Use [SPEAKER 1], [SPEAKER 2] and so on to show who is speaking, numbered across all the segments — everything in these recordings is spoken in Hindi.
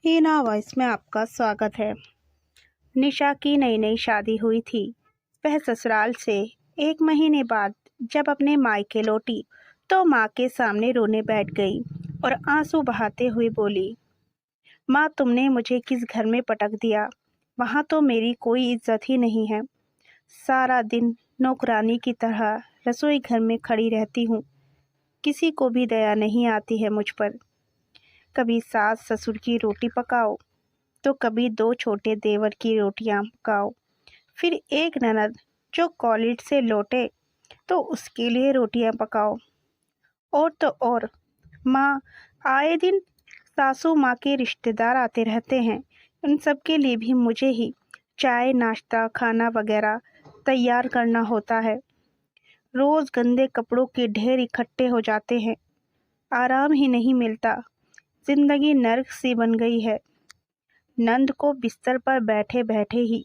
[SPEAKER 1] हीना वॉइस में आपका स्वागत है। निशा की नई नई शादी हुई थी। वह ससुराल से 1 महीने बाद जब अपने मायके लौटी तो माँ के सामने रोने बैठ गई और आंसू बहाते हुए बोली, माँ तुमने मुझे किस घर में पटक दिया। वहाँ तो मेरी कोई इज्जत ही नहीं है। सारा दिन नौकरानी की तरह रसोई घर में खड़ी रहती हूँ। किसी को भी दया नहीं आती है मुझ पर। कभी सास ससुर की रोटी पकाओ तो कभी 2 छोटे देवर की रोटियां पकाओ, फिर एक ननद जो कॉलेज से लौटे तो उसके लिए रोटियां पकाओ। और तो और माँ, आए दिन सासू माँ के रिश्तेदार आते रहते हैं। उन सब के लिए भी मुझे ही चाय नाश्ता खाना वगैरह तैयार करना होता है। रोज गंदे कपड़ों के ढेर इकट्ठे हो जाते हैं। आराम ही नहीं मिलता। जिंदगी नर्क सी बन गई है। नंद को बिस्तर पर बैठे बैठे ही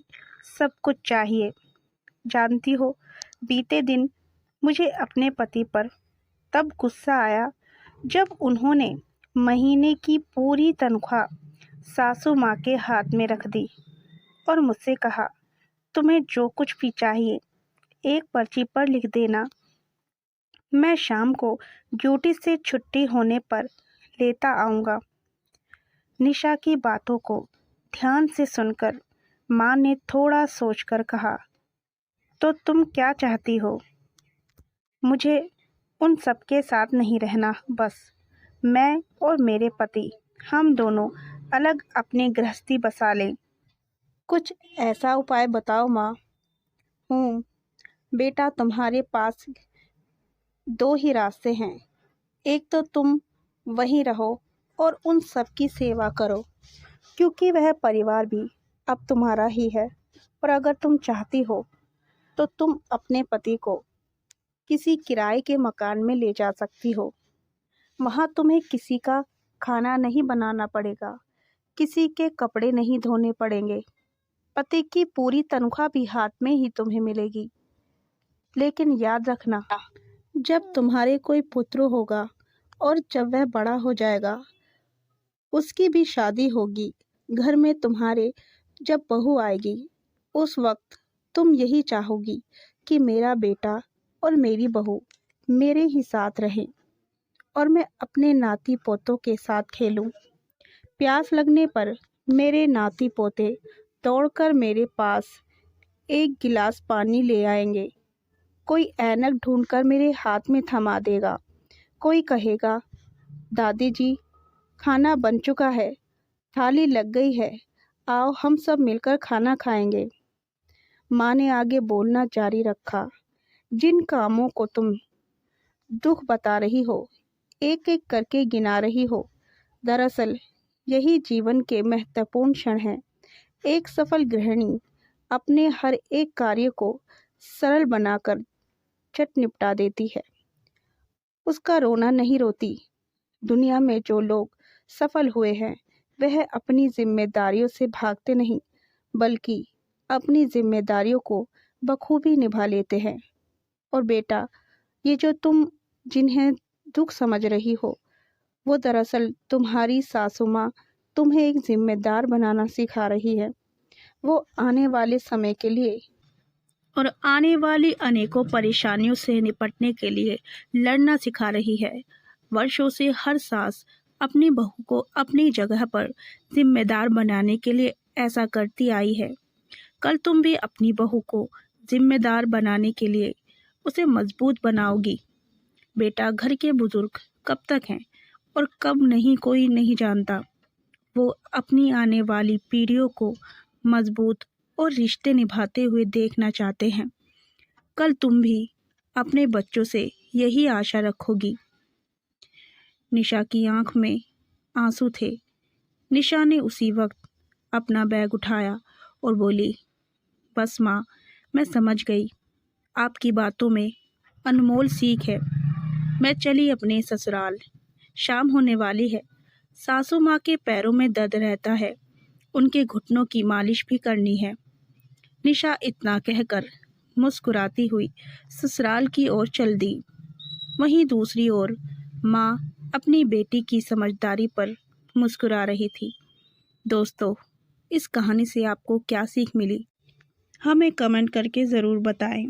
[SPEAKER 1] सब कुछ चाहिए। जानती हो, बीते दिन मुझे अपने पति पर तब गुस्सा आया जब उन्होंने महीने की पूरी तनख्वाह सासू माँ के हाथ में रख दी और मुझसे कहा, तुम्हें जो कुछ भी चाहिए एक पर्ची पर लिख देना, मैं शाम को ड्यूटी से छुट्टी होने पर लेता आऊँगा। निशा की बातों को ध्यान से सुनकर माँ ने थोड़ा सोचकर कहा, तो तुम क्या चाहती हो? मुझे उन सबके साथ नहीं रहना। बस मैं और मेरे पति, हम दोनों अलग अपनी गृहस्थी बसा लें। कुछ ऐसा उपाय बताओ माँ। बेटा, तुम्हारे पास 2 ही रास्ते हैं। एक तो तुम वहीं रहो और उन सब की सेवा करो, क्योंकि वह परिवार भी अब तुम्हारा ही है। और अगर तुम चाहती हो तो तुम अपने पति को किसी किराए के मकान में ले जा सकती हो। वहाँ तुम्हें किसी का खाना नहीं बनाना पड़ेगा, किसी के कपड़े नहीं धोने पड़ेंगे। पति की पूरी तनख्वाह भी हाथ में ही तुम्हें मिलेगी। लेकिन याद रखना, जब तुम्हारे कोई पुत्र होगा और जब वह बड़ा हो जाएगा, उसकी भी शादी होगी, घर में तुम्हारे जब बहू आएगी, उस वक्त तुम यही चाहोगी कि मेरा बेटा और मेरी बहू मेरे ही साथ रहें और मैं अपने नाती पोतों के साथ खेलूं। प्यास लगने पर मेरे नाती पोते दौड़कर मेरे पास एक गिलास पानी ले आएंगे। कोई ऐनक ढूंढकर मेरे हाथ में थमा देगा। कोई कहेगा, दादी जी खाना बन चुका है, थाली लग गई है, आओ हम सब मिलकर खाना खाएंगे। माँ ने आगे बोलना जारी रखा, जिन कामों को तुम दुख बता रही हो, एक एक करके गिना रही हो, दरअसल यही जीवन के महत्वपूर्ण क्षण हैं। एक सफल गृहिणी अपने हर एक कार्य को सरल बनाकर झट निपटा देती है। उसका रोना नहीं रोती। दुनिया में जो लोग सफल हुए हैं, वह अपनी जिम्मेदारियों से भागते नहीं, बल्कि अपनी जिम्मेदारियों को बखूबी निभा लेते हैं। और बेटा, ये जो तुम जिन्हें दुख समझ रही हो, वो दरअसल तुम्हारी सासू माँ तुम्हें एक जिम्मेदार बनाना सिखा रही है। वो आने वाले समय के लिए और आने वाली अनेकों परेशानियों से निपटने के लिए लड़ना सिखा रही है। वर्षों से हर सास अपनी बहू को अपनी जगह पर जिम्मेदार बनाने के लिए ऐसा करती आई है। कल तुम भी अपनी बहू को जिम्मेदार बनाने के लिए उसे मजबूत बनाओगी। बेटा, घर के बुजुर्ग कब तक हैं और कब नहीं, कोई नहीं जानता। वो अपनी आने वाली पीढ़ियों को मजबूत और रिश्ते निभाते हुए देखना चाहते हैं। कल तुम भी अपने बच्चों से यही आशा रखोगी। निशा की आंख में आंसू थे। निशा ने उसी वक्त अपना बैग उठाया और बोली, बस माँ, मैं समझ गई। आपकी बातों में अनमोल सीख है। मैं चली अपने ससुराल। शाम होने वाली है। सासू माँ के पैरों में दर्द रहता है, उनके घुटनों की मालिश भी करनी है। निशा इतना कहकर मुस्कुराती हुई ससुराल की ओर चल दी। वहीं दूसरी ओर माँ अपनी बेटी की समझदारी पर मुस्कुरा रही थी। दोस्तों, इस कहानी से आपको क्या सीख मिली, हमें कमेंट करके ज़रूर बताएं।